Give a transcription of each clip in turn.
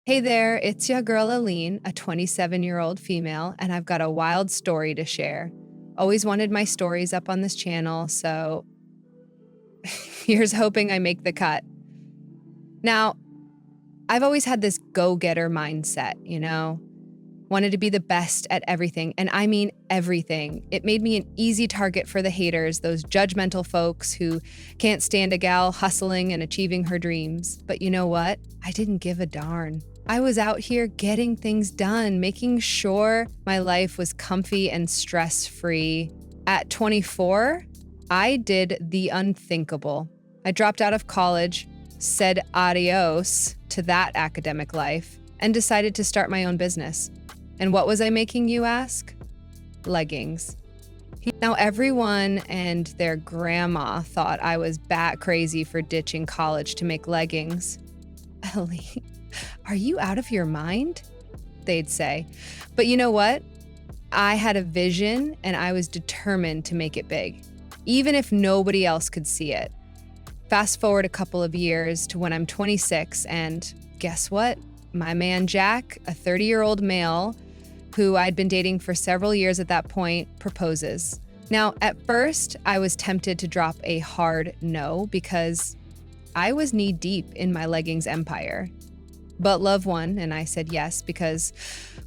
Hey there, it's your girl Aline, a 27-year-old female, and I've got a wild story to share. Always wanted my stories up on this channel, so here's hoping I make the cut. Now, I've always had this go-getter mindset, wanted to be the best at everything, and I mean everything. It made me an easy target for the haters, those judgmental folks who can't stand a gal hustling and achieving her dreams. But you know what? I didn't give a darn. I was out here getting things done, making sure my life was comfy and stress-free. At 24, I did the unthinkable. I dropped out of college, said adios to that academic life, and decided to start my own business. And what was I making, you ask? Leggings. Now, everyone and their grandma thought I was bat crazy for ditching college to make leggings. Ellie, are you out of your mind? They'd say. But you know what? I had a vision and I was determined to make it big, even if nobody else could see it. Fast forward a couple of years to when I'm 26, and guess what? My man Jack, a 30-year-old male who I'd been dating for several years at that point, proposes. Now, at first, I was tempted to drop a hard no because I was knee-deep in my leggings empire. But love won, and I said yes because,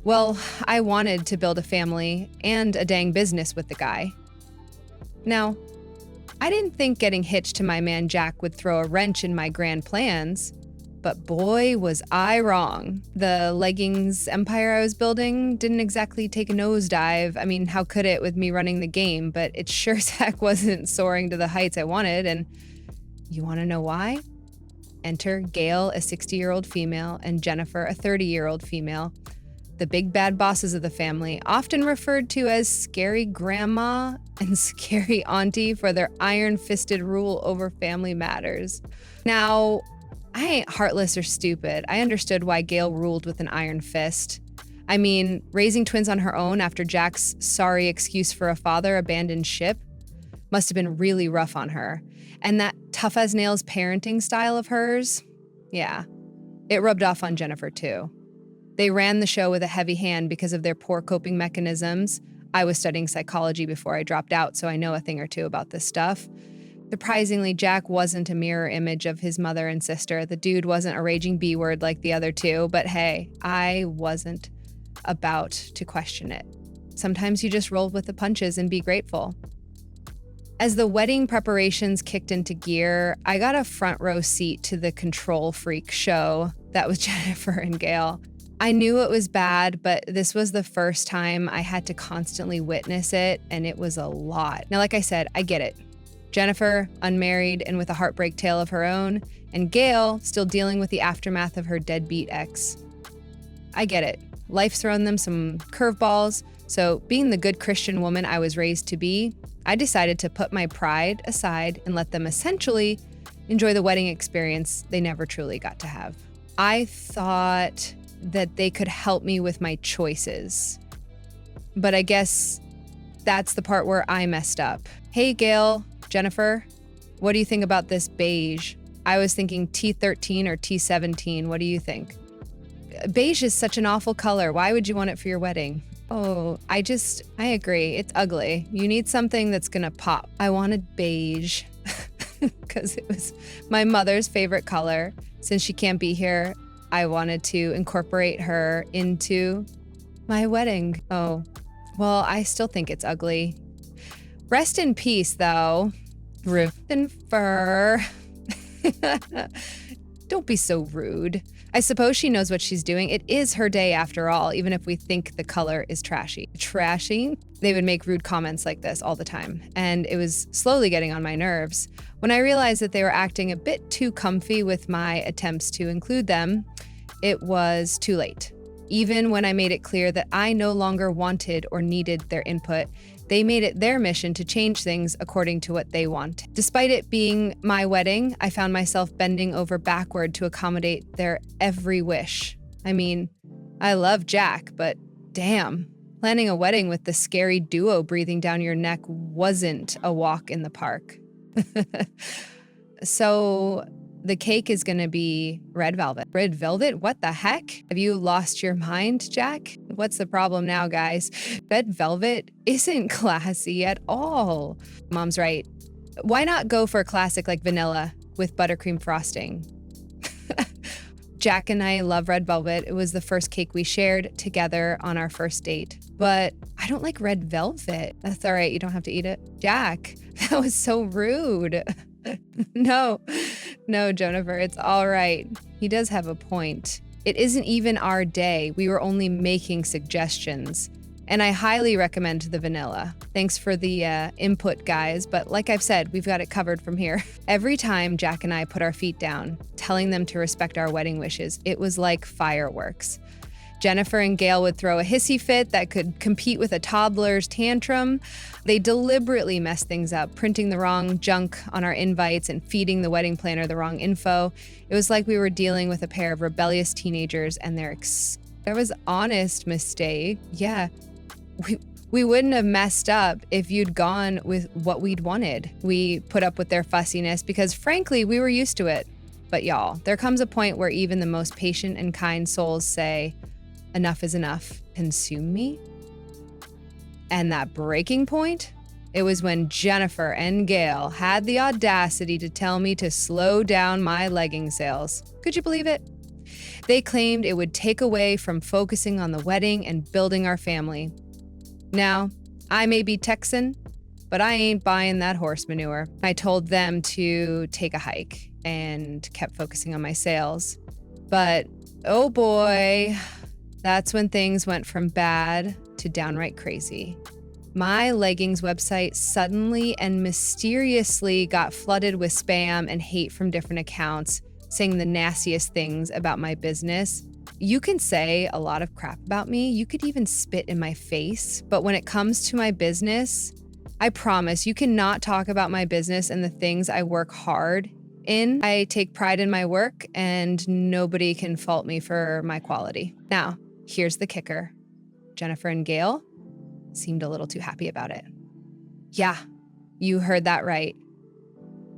well, I wanted to build a family and a dang business with the guy. Now, I didn't think getting hitched to my man Jack would throw a wrench in my grand plans. But boy, was I wrong. The leggings empire I was building didn't exactly take a nosedive. I mean, how could it with me running the game? But it sure as heck wasn't soaring to the heights I wanted. And you want to know why? Enter Gail, a 60-year-old female, and Jennifer, a 30-year-old female. The big bad bosses of the family, often referred to as scary grandma and scary auntie for their iron-fisted rule over family matters. Now, I ain't heartless or stupid. I understood why Gail ruled with an iron fist. I mean, raising twins on her own after Jack's sorry excuse for a father abandoned ship must have been really rough on her. And that tough-as-nails parenting style of hers, yeah, it rubbed off on Jennifer too. They ran the show with a heavy hand because of their poor coping mechanisms. I was studying psychology before I dropped out, so I know a thing or two about this stuff. Surprisingly, Jack wasn't a mirror image of his mother and sister. The dude wasn't a raging B-word like the other two, but hey, I wasn't about to question it. Sometimes you just roll with the punches and be grateful. As the wedding preparations kicked into gear, I got a front row seat to the control freak show that was Jennifer and Gail. I knew it was bad, but this was the first time I had to constantly witness it, and it was a lot. Now, like I said, I get it. Jennifer, unmarried and with a heartbreak tale of her own, and Gail, still dealing with the aftermath of her deadbeat ex. I get it. Life's thrown them some curveballs, so being the good Christian woman I was raised to be, I decided to put my pride aside and let them essentially enjoy the wedding experience they never truly got to have. I thought that they could help me with my choices, but I guess that's the part where I messed up. Hey, Gail, Jennifer, what do you think about this beige? I was thinking T13 or T17. What do you think? Beige is such an awful color. Why would you want it for your wedding? Oh, I agree. It's ugly. You need something that's gonna pop. I wanted beige because it was my mother's favorite color. Since she can't be here, I wanted to incorporate her into my wedding. Oh, well, I still think it's ugly. Rest in peace, though. Rift and fur. Don't be so rude. I suppose she knows what she's doing. It is her day after all, even if we think the color is trashy. Trashy? They would make rude comments like this all the time, and it was slowly getting on my nerves. When I realized that they were acting a bit too comfy with my attempts to include them, it was too late. Even when I made it clear that I no longer wanted or needed their input, they made it their mission to change things according to what they want. Despite it being my wedding, I found myself bending over backward to accommodate their every wish. I mean, I love Jack, but damn, planning a wedding with the scary duo breathing down your neck wasn't a walk in the park. So The cake is going to be red velvet. Red velvet? What the heck? Have you lost your mind, Jack? What's the problem now, guys? Red velvet isn't classy at all. Mom's right. Why not go for a classic like vanilla with buttercream frosting? Jack and I love red velvet. It was the first cake we shared together on our first date. But I don't like red velvet. That's all right. You don't have to eat it. Jack, that was so rude. No, Jennifer, it's all right. He does have a point. It isn't even our day. We were only making suggestions. And I highly recommend the vanilla. Thanks for the input, guys. But like I've said, we've got it covered from here. Every time Jack and I put our feet down, telling them to respect our wedding wishes, it was like fireworks. Jennifer and Gail would throw a hissy fit that could compete with a toddler's tantrum. They deliberately messed things up, printing the wrong junk on our invites and feeding the wedding planner the wrong info. It was like we were dealing with a pair of rebellious teenagers and there was honest mistake. Yeah, we wouldn't have messed up if you'd gone with what we'd wanted. We put up with their fussiness because frankly, we were used to it. But y'all, there comes a point where even the most patient and kind souls say, enough is enough, consume me. And that breaking point, it was when Jennifer and Gail had the audacity to tell me to slow down my legging sales. Could you believe it? They claimed it would take away from focusing on the wedding and building our family. Now, I may be Texan, but I ain't buying that horse manure. I told them to take a hike and kept focusing on my sales. But, oh boy, that's when things went from bad to downright crazy. My leggings website suddenly and mysteriously got flooded with spam and hate from different accounts, saying the nastiest things about my business. You can say a lot of crap about me. You could even spit in my face. But when it comes to my business, I promise you cannot talk about my business and the things I work hard in. I take pride in my work and nobody can fault me for my quality. Now, here's the kicker. Jennifer and Gail seemed a little too happy about it. Yeah, you heard that right.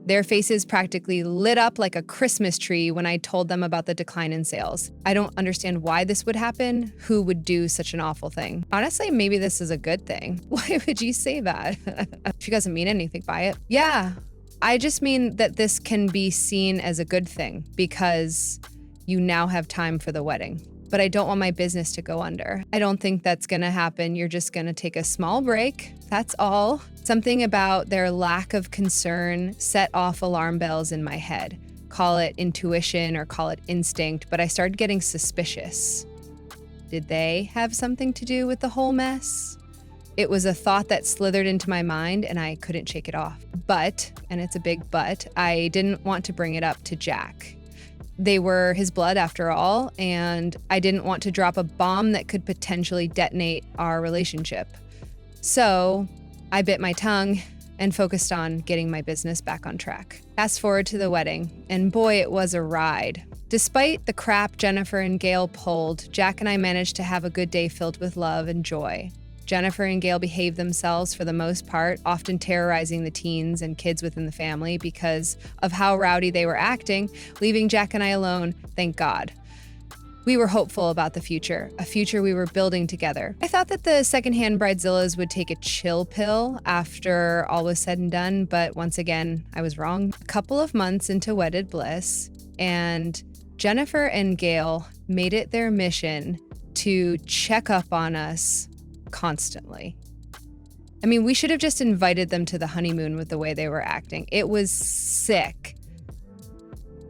Their faces practically lit up like a Christmas tree when I told them about the decline in sales. I don't understand why this would happen. Who would do such an awful thing? Honestly, maybe this is a good thing. Why would you say that? She doesn't mean anything by it. Yeah, I just mean that this can be seen as a good thing because you now have time for the wedding. But I don't want my business to go under. I don't think that's gonna happen. You're just gonna take a small break. That's all. Something about their lack of concern set off alarm bells in my head. Call it intuition or call it instinct, but I started getting suspicious. Did they have something to do with the whole mess? It was a thought that slithered into my mind and I couldn't shake it off. But, and it's a big but, I didn't want to bring it up to Jack. They were his blood after all, and I didn't want to drop a bomb that could potentially detonate our relationship. So I bit my tongue and focused on getting my business back on track. Fast forward to the wedding, and boy, it was a ride. Despite the crap Jennifer and Gail pulled, Jack and I managed to have a good day filled with love and joy. Jennifer and Gail behaved themselves for the most part, often terrorizing the teens and kids within the family because of how rowdy they were acting, leaving Jack and I alone, thank God. We were hopeful about the future, a future we were building together. I thought that the secondhand bridezillas would take a chill pill after all was said and done, but once again, I was wrong. A couple of months into wedded bliss, and Jennifer and Gail made it their mission to check up on us constantly. I mean, we should have just invited them to the honeymoon with the way they were acting. It was sick.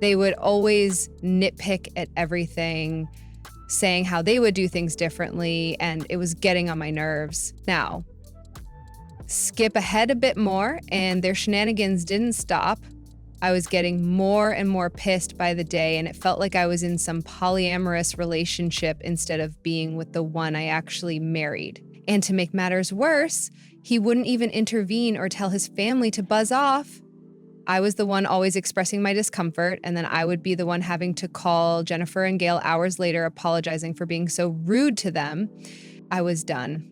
They would always nitpick at everything, saying how they would do things differently, and it was getting on my nerves. Now, skip ahead a bit more, and their shenanigans didn't stop. I was getting more and more pissed by the day, and it felt like I was in some polyamorous relationship instead of being with the one I actually married. And to make matters worse, he wouldn't even intervene or tell his family to buzz off. I was the one always expressing my discomfort, and then I would be the one having to call Jennifer and Gail hours later apologizing for being so rude to them. I was done.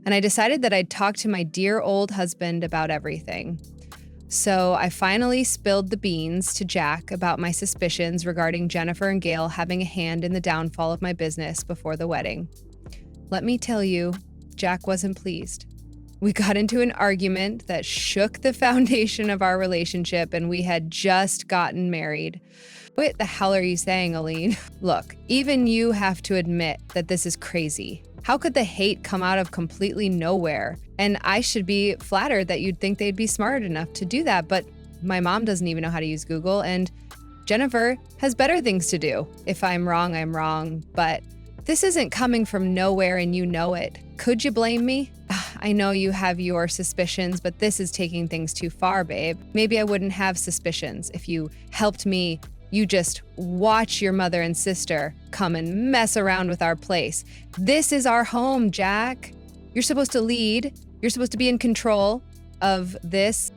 And I decided that I'd talk to my dear old husband about everything. So I finally spilled the beans to Jack about my suspicions regarding Jennifer and Gail having a hand in the downfall of my business before the wedding. Let me tell you, Jack wasn't pleased. We got into an argument that shook the foundation of our relationship, and we had just gotten married. What the hell are you saying, Aline? Look, even you have to admit that this is crazy. How could the hate come out of completely nowhere? And I should be flattered that you'd think they'd be smart enough to do that, but my mom doesn't even know how to use Google, and Jennifer has better things to do. If I'm wrong, I'm wrong, but this isn't coming from nowhere and you know it. Could you blame me? I know you have your suspicions, but this is taking things too far, babe. Maybe I wouldn't have suspicions if you helped me. You just watch your mother and sister come and mess around with our place. This is our home, Jack. You're supposed to lead. You're supposed to be in control of this.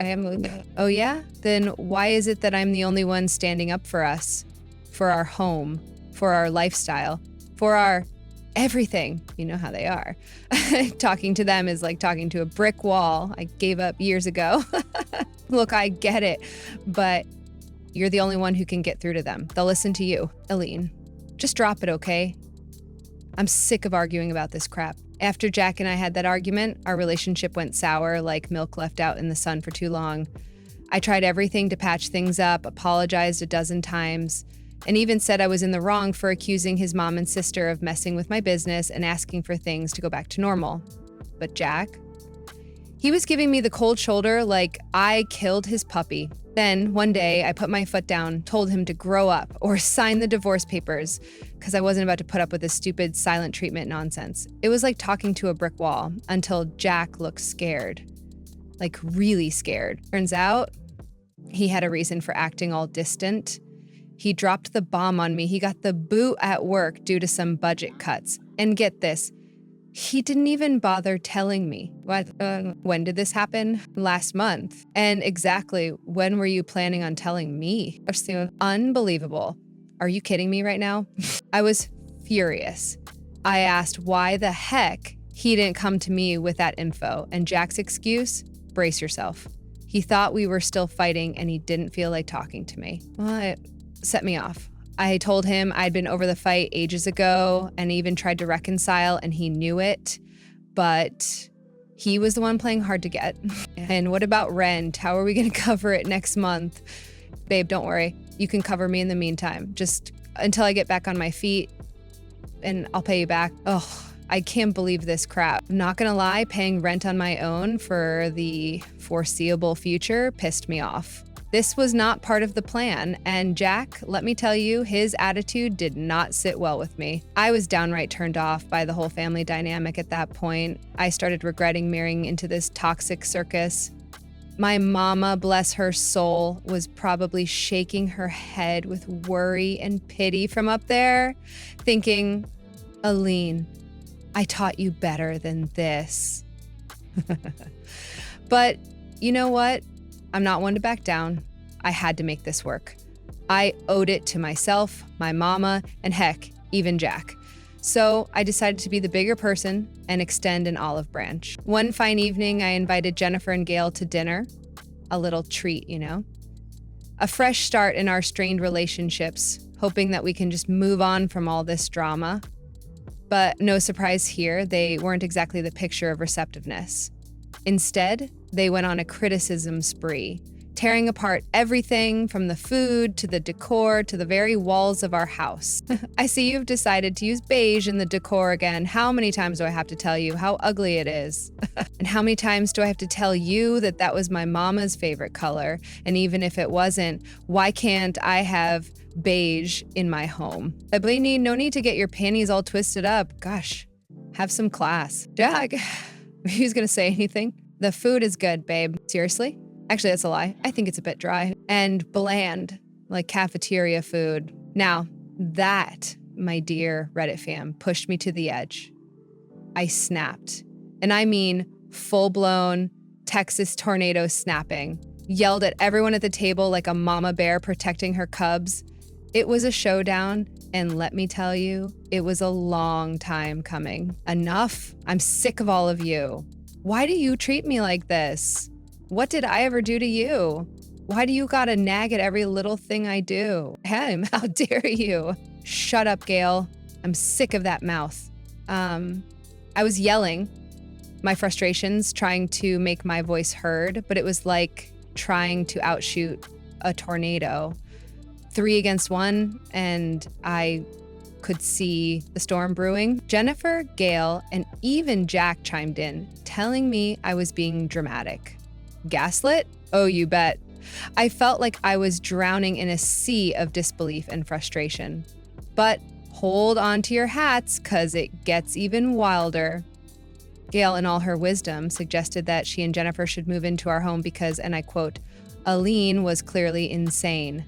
Oh yeah? Then why is it that I'm the only one standing up for us, for our home, for our lifestyle, for our everything? You know how they are. Talking to them is like talking to a brick wall I gave up years ago. Look, I get it, but you're the only one who can get through to them. They'll listen to you. Aline, just drop it, okay? I'm sick of arguing about this crap. After Jack and I had that argument, our relationship went sour like milk left out in the sun for too long. I tried everything to patch things up, apologized a dozen times, and even said I was in the wrong for accusing his mom and sister of messing with my business and asking for things to go back to normal. But Jack, he was giving me the cold shoulder like I killed his puppy. Then, one day, I put my foot down, told him to grow up or sign the divorce papers, because I wasn't about to put up with this stupid silent treatment nonsense. It was like talking to a brick wall until Jack looked scared. Like really scared. Turns out, he had a reason for acting all distant. He dropped the bomb on me. He got the boot at work due to some budget cuts. And get this, he didn't even bother telling me. When did this happen? Last month. And exactly when were you planning on telling me? Unbelievable. Are you kidding me right now? I was furious. I asked why the heck he didn't come to me with that info. And Jack's excuse? Brace yourself. He thought we were still fighting and he didn't feel like talking to me. Well, it set me off. I told him I'd been over the fight ages ago and even tried to reconcile, and he knew it, but he was the one playing hard to get. And what about rent? How are we going to cover it next month? Babe, don't worry. You can cover me in the meantime, just until I get back on my feet, and I'll pay you back. Oh, I can't believe this crap. Not gonna lie, paying rent on my own for the foreseeable future pissed me off. This was not part of the plan, and Jack, let me tell you, his attitude did not sit well with me. I was downright turned off by the whole family dynamic at that point. I started regretting marrying into this toxic circus. My mama, bless her soul, was probably shaking her head with worry and pity from up there, thinking, Aline, I taught you better than this. But you know what? I'm not one to back down. I had to make this work. I owed it to myself, my mama, and heck, even Jack. So I decided to be the bigger person and extend an olive branch. One fine evening, I invited Jennifer and Gail to dinner. A little treat, you know? A fresh start in our strained relationships, hoping that we can just move on from all this drama. But no surprise here, they weren't exactly the picture of receptiveness. Instead, they went on a criticism spree, tearing apart everything from the food to the decor to the very walls of our house. I see you've decided to use beige in the decor again. How many times do I have to tell you how ugly it is? And how many times do I have to tell you that that was my mama's favorite color? And even if it wasn't, why can't I have beige in my home? Blaney, no need to get your panties all twisted up. Gosh, have some class. Jack, who's gonna say anything? The food is good, babe. Seriously? Actually, that's a lie. I think it's a bit dry and bland, like cafeteria food. Now, that, my dear Reddit fam, pushed me to the edge. I snapped. And I mean full-blown Texas tornado snapping. Yelled at everyone at the table like a mama bear protecting her cubs. It was a showdown, and let me tell you, it was a long time coming. Enough. I'm sick of all of you. Why do you treat me like this? What did I ever do to you? Why do you gotta nag at every little thing I do? Hem, how dare you? Shut up, Gail. I'm sick of that mouth. I was yelling my frustrations, trying to make my voice heard, but it was like trying to outshoot a tornado. 3 against 1, and I could see the storm brewing. Jennifer, Gail, and even Jack chimed in, telling me I was being dramatic. Gaslit? Oh, you bet. I felt like I was drowning in a sea of disbelief and frustration. But hold on to your hats, 'cause it gets even wilder. Gail, in all her wisdom, suggested that she and Jennifer should move into our home because, and I quote, Aline was clearly insane.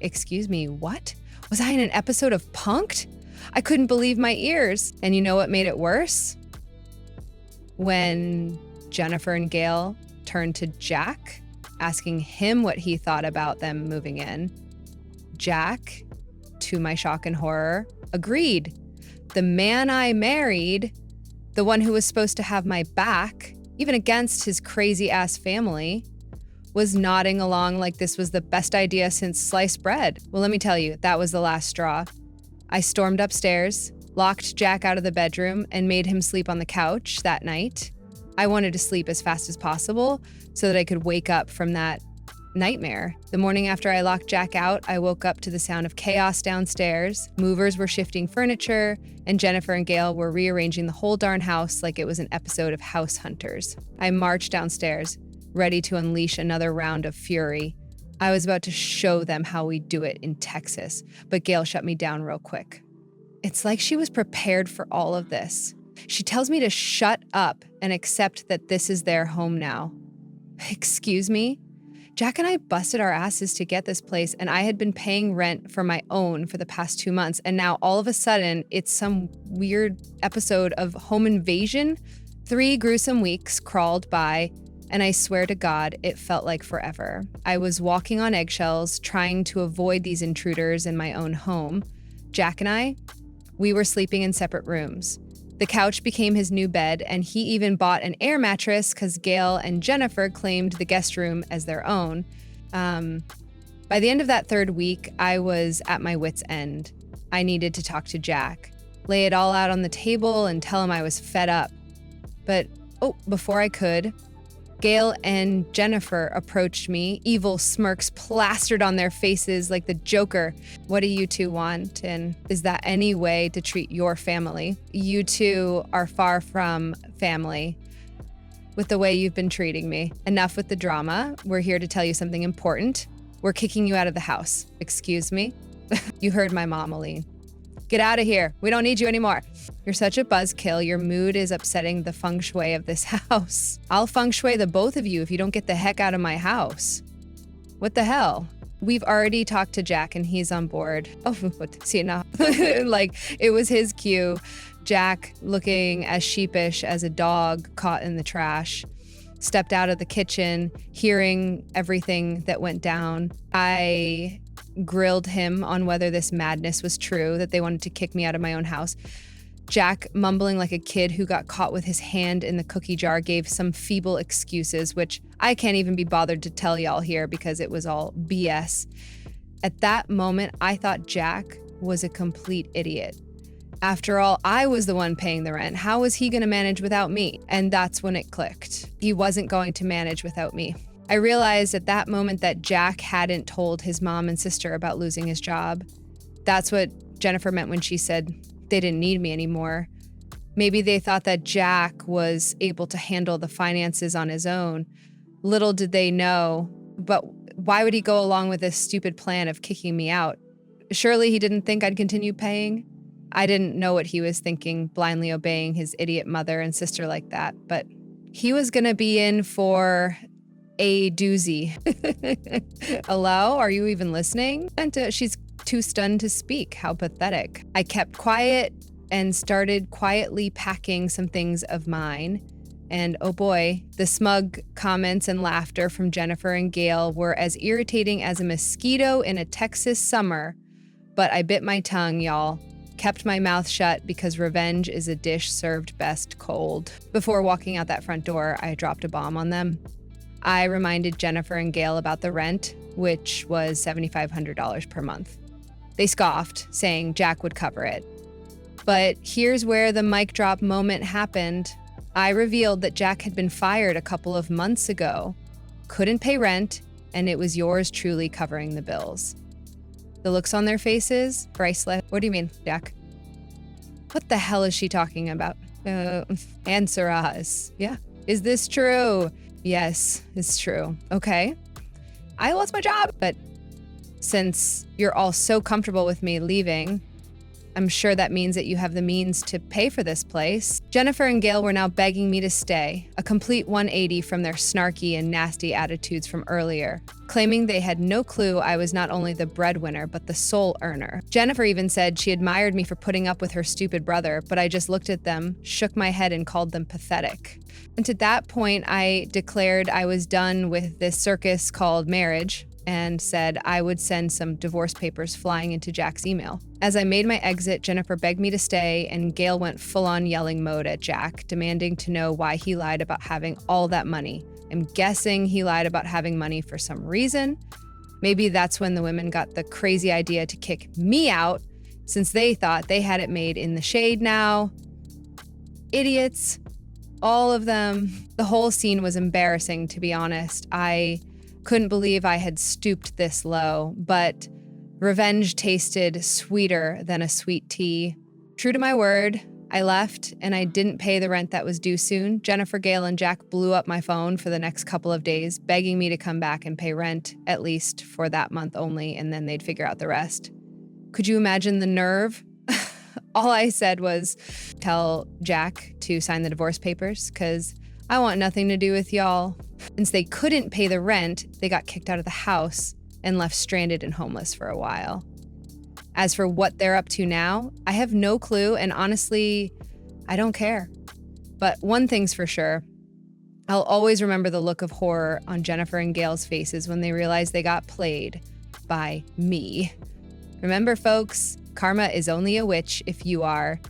Excuse me, what? Was I in an episode of Punk'd? I couldn't believe my ears. And you know what made it worse? When Jennifer and Gail turned to Jack, asking him what he thought about them moving in. Jack, to my shock and horror, agreed. The man I married, the one who was supposed to have my back, even against his crazy-ass family, was nodding along like this was the best idea since sliced bread. Well, let me tell you, that was the last straw. I stormed upstairs, locked Jack out of the bedroom, and made him sleep on the couch that night. I wanted to sleep as fast as possible so that I could wake up from that nightmare. The morning after I locked Jack out, I woke up to the sound of chaos downstairs. Movers were shifting furniture, and Jennifer and Gail were rearranging the whole darn house like it was an episode of House Hunters. I marched downstairs, ready to unleash another round of fury. I was about to show them how we do it in Texas, but Gail shut me down real quick. It's like she was prepared for all of this. She tells me to shut up and accept that this is their home now. Excuse me? Jack and I busted our asses to get this place, and I had been paying rent for my own for the past 2 months, and now all of a sudden, it's some weird episode of home invasion. 3 gruesome weeks crawled by, and I swear to God, it felt like forever. I was walking on eggshells, trying to avoid these intruders in my own home. Jack and I, we were sleeping in separate rooms. The couch became his new bed, and he even bought an air mattress because Gail and Jennifer claimed the guest room as their own. By the end of that 3rd week, I was at my wit's end. I needed to talk to Jack, lay it all out on the table, and tell him I was fed up. But, before I could, Gail and Jennifer approached me, evil smirks plastered on their faces like the Joker. What do you two want? And is that any way to treat your family? You two are far from family with the way you've been treating me. Enough with the drama. We're here to tell you something important. We're kicking you out of the house. Excuse me? You heard my mom, Aline. Get out of here. We don't need you anymore. You're such a buzzkill. Your mood is upsetting the feng shui of this house. I'll feng shui the both of you if you don't get the heck out of my house. What the hell? We've already talked to Jack and he's on board. Oh, see now. Like it was his cue. Jack, looking as sheepish as a dog caught in the trash, stepped out of the kitchen, hearing everything that went down. I grilled him on whether this madness was true, that they wanted to kick me out of my own house. Jack, mumbling like a kid who got caught with his hand in the cookie jar, gave some feeble excuses, which I can't even be bothered to tell y'all here because it was all BS. At that moment, I thought Jack was a complete idiot. After all, I was the one paying the rent. How was he going to manage without me? And that's when it clicked. He wasn't going to manage without me. I realized at that moment that Jack hadn't told his mom and sister about losing his job. That's what Jennifer meant when she said they didn't need me anymore. Maybe they thought that Jack was able to handle the finances on his own. Little did they know, but why would he go along with this stupid plan of kicking me out? Surely he didn't think I'd continue paying? I didn't know what he was thinking, blindly obeying his idiot mother and sister like that, but he was gonna be in for a doozy. Hello? Are you even listening? And she's too stunned to speak. How pathetic. I kept quiet and started quietly packing some things of mine. And oh boy, the smug comments and laughter from Jennifer and Gail were as irritating as a mosquito in a Texas summer. But I bit my tongue, y'all. Kept my mouth shut because revenge is a dish served best cold. Before walking out that front door, I dropped a bomb on them. I reminded Jennifer and Gail about the rent, which was $7,500 per month. They scoffed, saying Jack would cover it. But here's where the mic drop moment happened. I revealed that Jack had been fired a couple of months ago, couldn't pay rent, and it was yours truly covering the bills. The looks on their faces, priceless. What do you mean, Jack? What the hell is she talking about? Answer us. Yeah. Is this true? Yes, it's true. Okay. I lost my job, but since you're all so comfortable with me leaving, I'm sure that means that you have the means to pay for this place. Jennifer and Gail were now begging me to stay, a complete 180 from their snarky and nasty attitudes from earlier, claiming they had no clue I was not only the breadwinner, but the sole earner. Jennifer even said she admired me for putting up with her stupid brother, but I just looked at them, shook my head, and called them pathetic. And to that point, I declared I was done with this circus called marriage, and said I would send some divorce papers flying into Jack's email. As I made my exit, Jennifer begged me to stay, and Gail went full-on yelling mode at Jack, demanding to know why he lied about having all that money. I'm guessing he lied about having money for some reason. Maybe that's when the women got the crazy idea to kick me out, since they thought they had it made in the shade now. Idiots. All of them. The whole scene was embarrassing, to be honest. I couldn't believe I had stooped this low, but revenge tasted sweeter than a sweet tea. True to my word, I left and I didn't pay the rent that was due soon. Jennifer, Gail, and Jack blew up my phone for the next couple of days, begging me to come back and pay rent, at least for that month only, and then they'd figure out the rest. Could you imagine the nerve? All I said was, tell Jack to sign the divorce papers, because I want nothing to do with y'all. Since they couldn't pay the rent, they got kicked out of the house and left stranded and homeless for a while. As for what they're up to now, I have no clue, and honestly, I don't care. But one thing's for sure, I'll always remember the look of horror on Jennifer and Gail's faces when they realized they got played by me. Remember, folks, karma is only a witch if you are.